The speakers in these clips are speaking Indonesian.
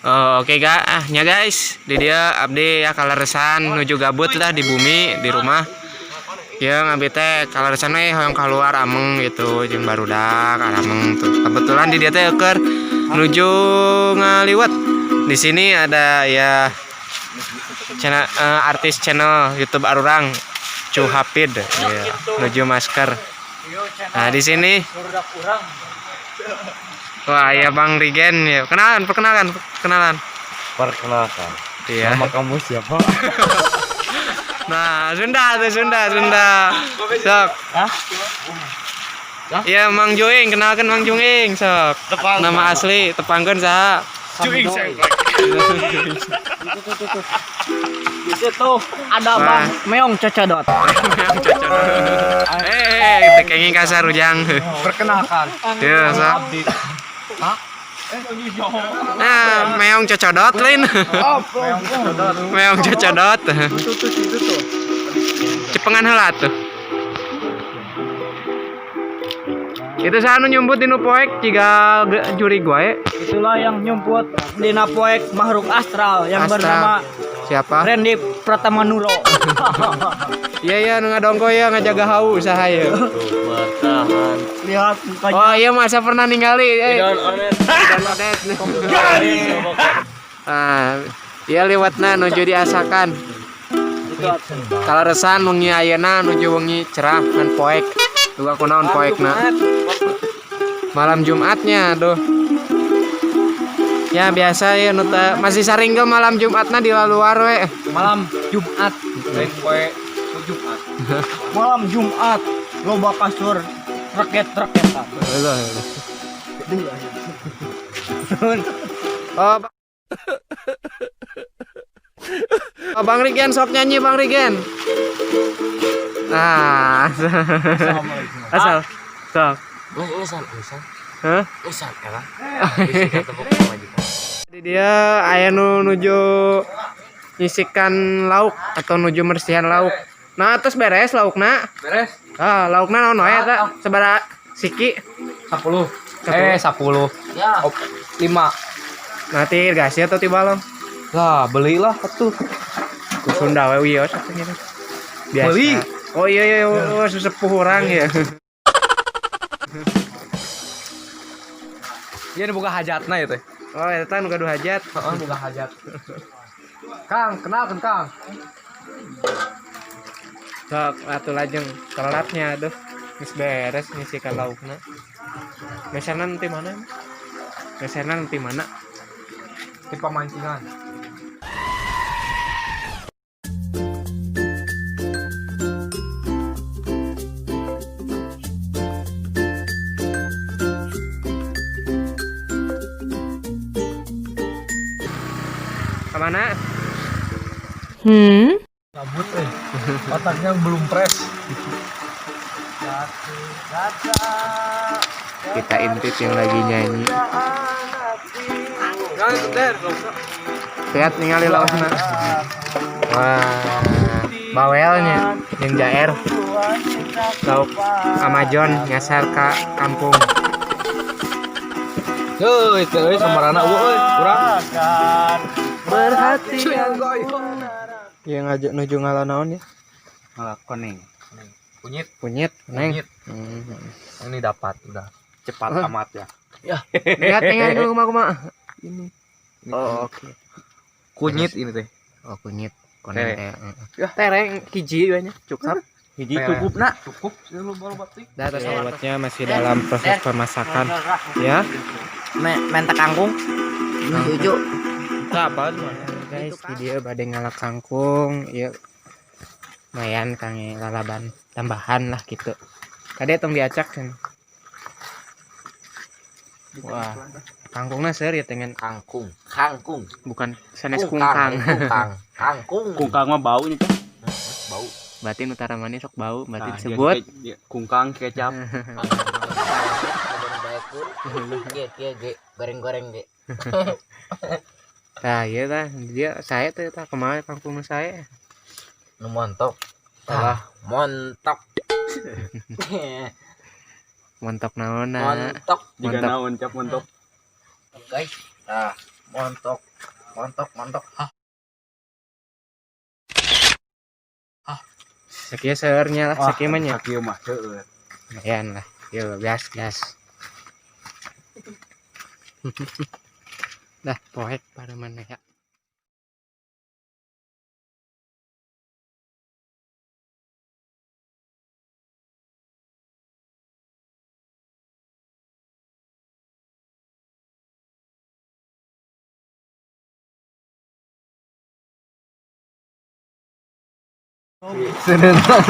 Oh, oke nya guys, di dia abdi ya kaleresan nuju gabut lah di bumi di rumah. Ya ngabdi teh kaleresan we hoyong keluar ameng gitu jeung barudak ameng tuh. Kebetulan di dia teh keur nuju ngaliwat. Di sini ada ya channel artis channel YouTube Arurang Cu Hapid ya, nuju masker. Nah, di sini wah, ya Bang Rigen ya. Perkenalkan. Perkenalkan. Iya. Nama kamu siapa? Nah, Sunda. Sok. Hah? Iya, Mang Juing, kenalkan Mang Juing, sok. Nama asli tepangkeun saha? Juing sengklek. Di situ ada Bang Meong Cocodot. Kita kenging kasar ujang. Perkenalkan. Iya, sok. Abdi. Hah? Nah, Meong Cocodot lain. Oh, Meong Cocodot. itu tuh. Cepengan heula tuh. Itu saya nyumbut di poek jika juri gue. Itulah yang nyumput di napoek makhluk astral yang bernama Siapa? Randy Pratama Nuro. Iya nu ngadongko ya ngajaga hau usaha ya. Bertahan. Lihat mukanya. Oh iya masa pernah ningali. Dan onet. Ah, iya liwatna nuju diasakan. Kaleresan wengi ayeuna nuju wengi cerah ngan poek. Duga kunaon poekna. Malam Jumatnya aduh. Ya biasa ya nuta masih saringgel malam Jumatna di luar we. Malam Jumat. Lain poe Jumat. Malam Jumat. Loba kasur raket-raketan. Oh, oh, Bang Rigen sok nyanyi Bang Rigen. Nah. Asal. Sok. Usan. Hah? Usan era. Jadi dia aya nu nuju nyisikan lauk atau nuju mersihan lauk. Nah, terus beres laukna. Beres. Ah, laukna naon wae eta? Sabaraha siki? 10. 10. Ya. 5. Nanti irigasi atau ti balong? Lah, belilah atuh. Ku Sunda we wios atuh nya. Biasa. Beli. Oh iya sesepuh orang ya. Ieu boga hajatna ya teh. Oh, eta nu gaduh hajat. Heeh, boga hajat. Kang, kenalkan Kang. Sok atuh lajeng telatnya aduh. Geus beres nyisikan laukna. Mesenan ti mana? Mesenan ti mana? Di pemancingan. Kemana? Rambut otaknya belum fresh. Kita intip yang lagi nyanyi. Lihat ningali laukna. Wah, bawelnya yang jaer. Lauk Amazon nyasar ka kampung. Yo, itu samarana euy, urang. Berhati yang ngajak nuju ngalanaon ya? Malah koneng. Kunyit, neng. Ini dapat udah cepat amat ya. Lihat dulu kuma. Ini. Oh, oke. Kunyit ini teh. Oh, kunyit. Koneng Tereng. teh. Tereng hiji we nya, cukup. Hiji cukup nak. Cukup lu baru batik. Data sobatnya masih dalam proses pemasakan. Ya. Mentek kangkung. Hijau. Apa guys, video bade ngalak kangkung, ya lumayan kange lalaban tambahan lah gitu. Kade tong diacak kan. Wah, kangkungna seur ya dengan Kangkung. bukan sanes kungkang. Kangkung. Kungkang mah bau nih kan. Bau. Batin utara mana sok bau, batin Nah, disebut. kungkang kecap. Goreng-goreng ge. Nah, iya tah, dia saya tuh tah kemarin kangkung saya. Nu montok. Salah. Montok. Montok naonna. Montok. Jika Mantap. naon cap montok. Guys. Nah, Montok. Sakieu seurnya lah, sakieu mah nya. Sakieu mah seueur. Lumayan lah. Yo, gas. Dah, poek pada mana ya.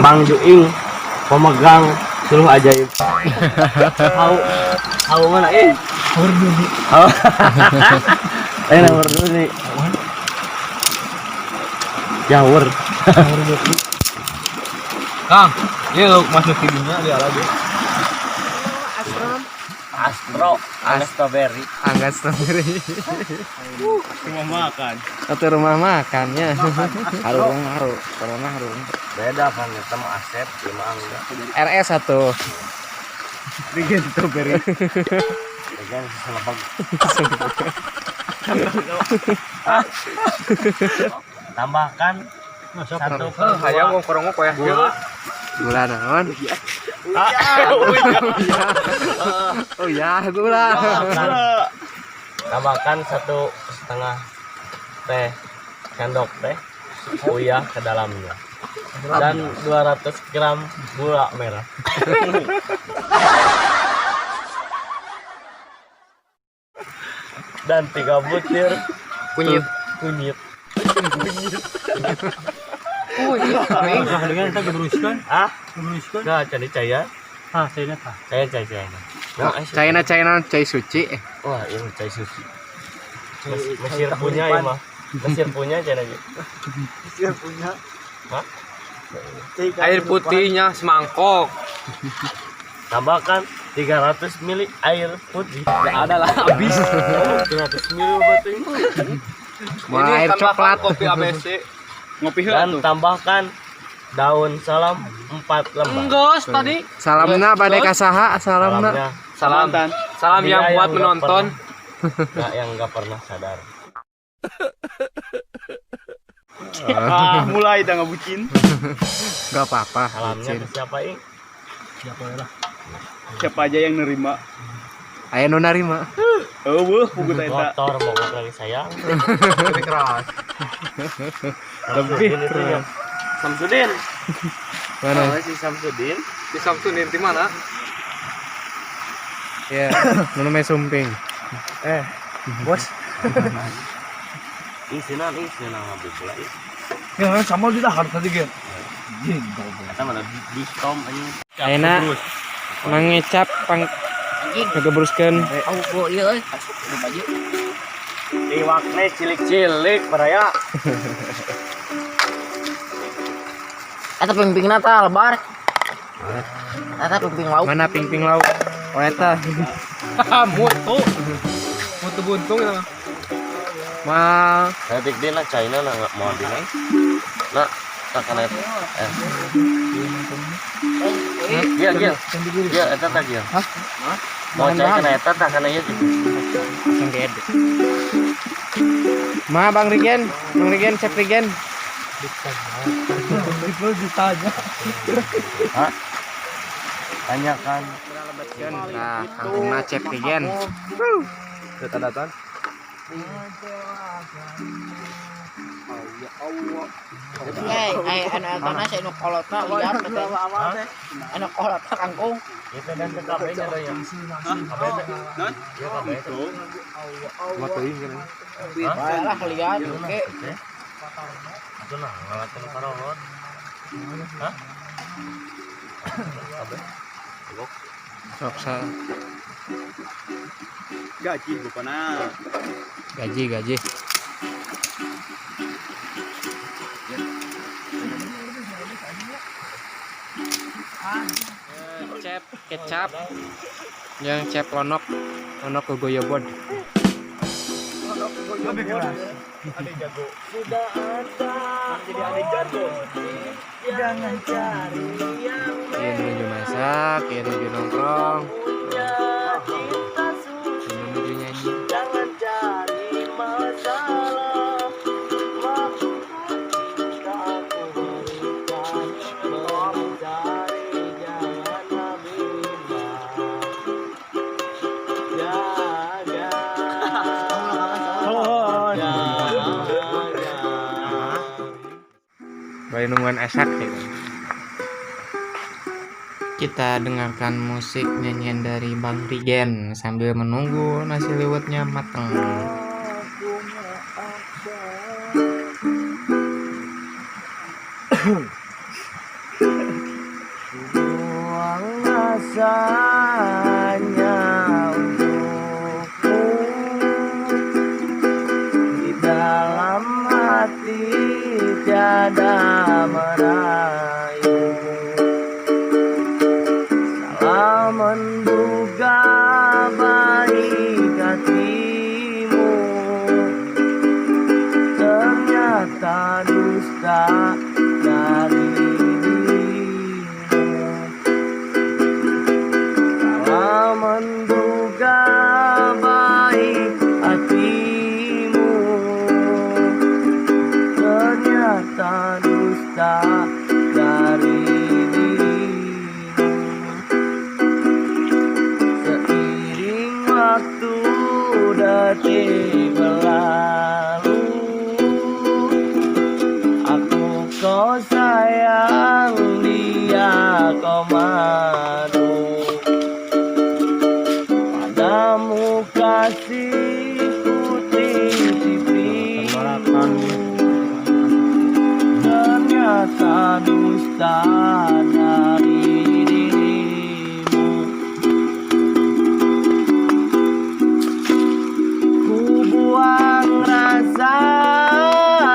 Bang Juing pemegang seluruh ajaib. Tahu mana nomor dulu. Nomor dulu nih. Jawur. Kang, yuk masuk ke dunia dia lagi. Strawberry. Angga strawberry. Cuma makan. Atau rumah makannya. Harum. Corona harum. Beda kan kita mah Asep, dia mah enggak. RS 1. Bikin strawberry. Kan selebag. Tambahkan satu Hayang ngongkrong ya. Gula naon? Oh ya, gula. Tambahkan 1,5 teh sendok teh uyah ke dalamnya dan 200 gram gula merah. Dan 3 butir kunyit. Dengan kita gebruskan. Gebruskan. Nah, jadi caya. Saya nak. Caya. China cai suci. Wah, ini cai suci. Mesir punya ya mah. Mesir punya China aja. Mesir punya. Hah? Air putihnya semangkok. Tambahkan 300 ml air putih. Ya ada lah habis. 300 ml berarti. Mau air coklat. Kopi ABC. Ngopi Dan tambahkan daun salam 4 lembar. Enggak, tadi. Salamna bade ka saha? Salamna. Salam yang buat menonton. Yang enggak pernah sadar. Mulai dah ngebucin. Gak apa-apa. Salamnya ke siapa ini? Siapa aja yang nerima. Aya nu narima. Pugu eta. Motor mogok lagi sayang. Lebih keras. Lebih Itu ya. Samsudin. Mana? Si Samsudin. Di Samsudin di mana? Ya, nu me sumping. Bos. Isinan ngabis lah. Ya sama di dahar tadi kan. Kita mana diskom anjing. Ayeuna mangecap ngegebruskeun. Iwakne cilik-cilik peraya. Eta pingpingna tah lebar. Eta pingping lauk. Mana ping-ping lauk? Oh eta. Moto buntung ya. Mal Nanti dina China na nggak mau dina. Nak takkan eta. Gil. Eta tak gil. Hah? Mau cai kana eta tak kana ieu gitu. yang gede. Ma Bang Rigen, Cep Rigen. Itu ditanya. Hah? Tanyakan. Nah, kangkungna Cep Rigen. Datang. Anak saya nu kolotna liar teh. Anak kolotna kangkung. Itu dan kabehnya do ya. Kabeh teh. Ya kabeh teh. Matuin kan. Bae lah liar oke. Itu nah ngalatin karohon. Hah? Kabeh. Sok sa Gaji gopana. gaji. Cep kecap yang cep lonok gogoyobon. Lebih keras. Ada jago. Sudah ada. Jadi ada jago. Jangan cari yang Iya menuju masak, iya menuju nongkrong, punya kita iya menuju nyanyi. jangan cari bari nungguan esak gitu. Kita dengarkan musik nyanyian dari Bang Rigen sambil menunggu nasi liwetnya matang. Buang rasanya untukmu di dalam hati tiada merayu. Salah menduga baik hatimu, ternyata dusta dari dirimu. Salah menduga baik hatimu, ternyata dusta dari dirimu. Seiring waktu detik berlalu, aku kau sayang, dia kau madu. Padamu kasihku titip rindu, ternyata dusta dari dirimu. Ku buang rasa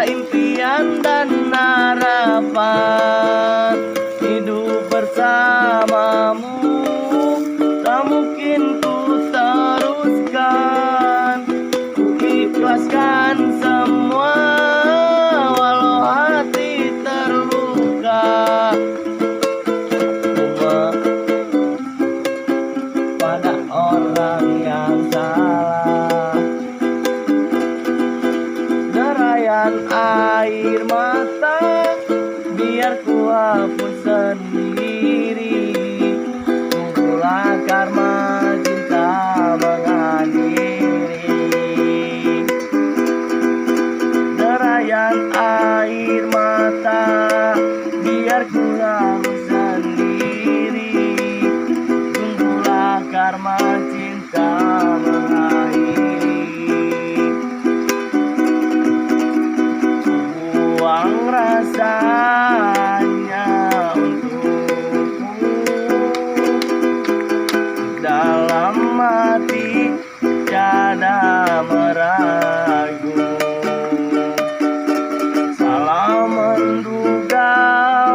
impian dan harapan hidup bersamamu, tak mungkin ku teruskan. Ku ikhlaskan semua walau hati terluka. Cuma pada orang yang salah, derayan air mata biar ku hapus sendiri. Tunggulah karma cinta mengakhiri. Derayan air mata biar ku hapus sendiri. Tunggulah karma cinta mengakhiri. Buang rasanya untukmu, dalam hati tiada meragu. Salah menduga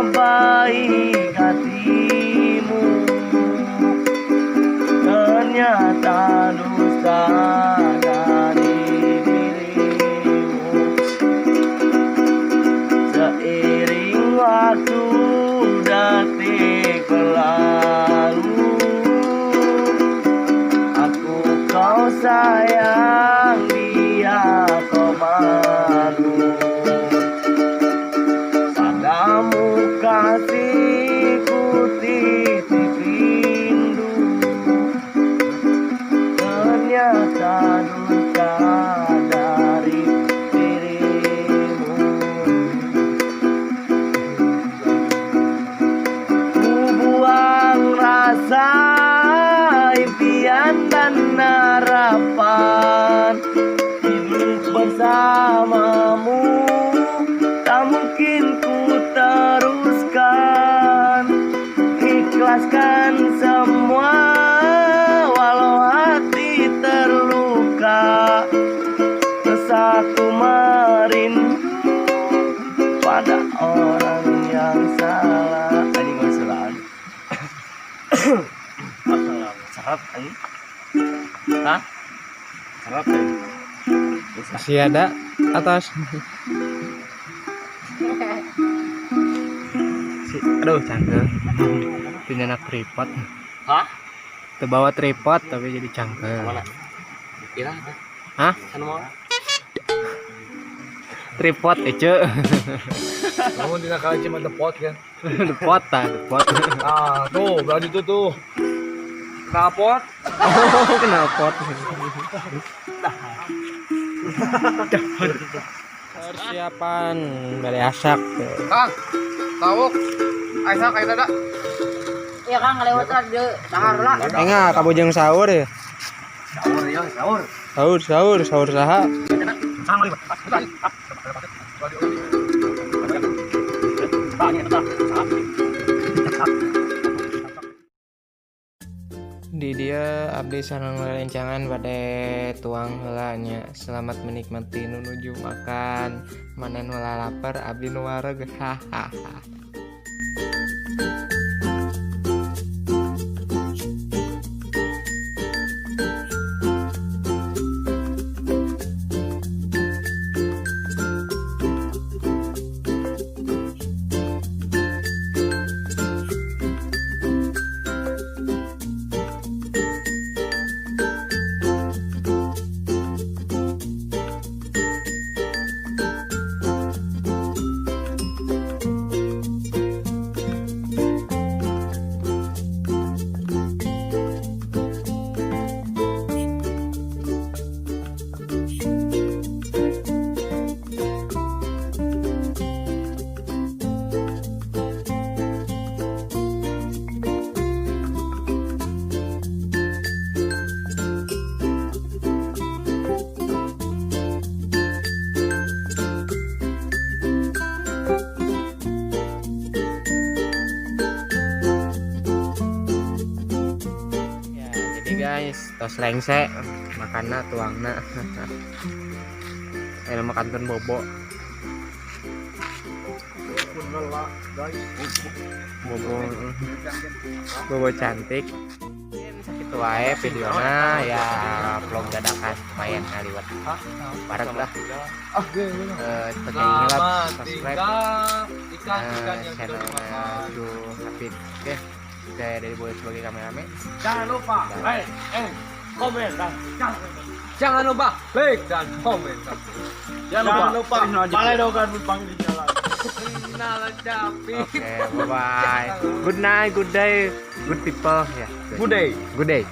baik hatimu, ternyata dusta dari dirimu. Seiring waktu detik berlalu, aku kau sayang, dia kau malu. Padamu kasihku titip rindu, ternyata dusta dari dirimu. Ku buang rasa impian dan harapan hidup bersamamu, tak mungkin ku teruskan. Ikhlaskan semua walau hati terluka. Resahku merindu pada orang yang salah. Ini gak salah. Sarap ini. Hah? Sarap ini. Masih ada atas. Aduh cangkel. Punya anak tripod. Hah? Terbawa tripod tapi jadi cangkel. Mana? Kira ada. Hah? Anu mau? Tripod ece. Kamu tidak kali cuma depot kan? Depot tah, depot. Ah, tuh, berarti itu tuh. Kapot. Oh, kenal pot. Persiapan beli asak tuh. Kang, tawuk. Aisyah kayak tadi. Iya Kang lewat lagi dahar lah. Enggak, kabujeng sahur ya. Sahur ya, sahur. Sahur saha. Di dia abdi sareng lelencangan pada tuang helanya. Selamat menikmati nuju makan. Manen wala lapar abdi nu wareg. Hahaha. Guys, tos lengse makanna tuangna. Ayo makan ten bobo. Bobo cantik. Itu wae videona ya vlog dadakan lumayan ngaliwat. Bareng lah. Seperti inilah subscribe channelnya Ju Hafid. Oke. Saya dari Boy sebagai kameramen. Jangan lupa like and komen dan jangan lupa like dan komen. Jangan lupa paledokan bang di jalan. Oke, bye bye. Good night, good day, good people ya. Good day. Good day.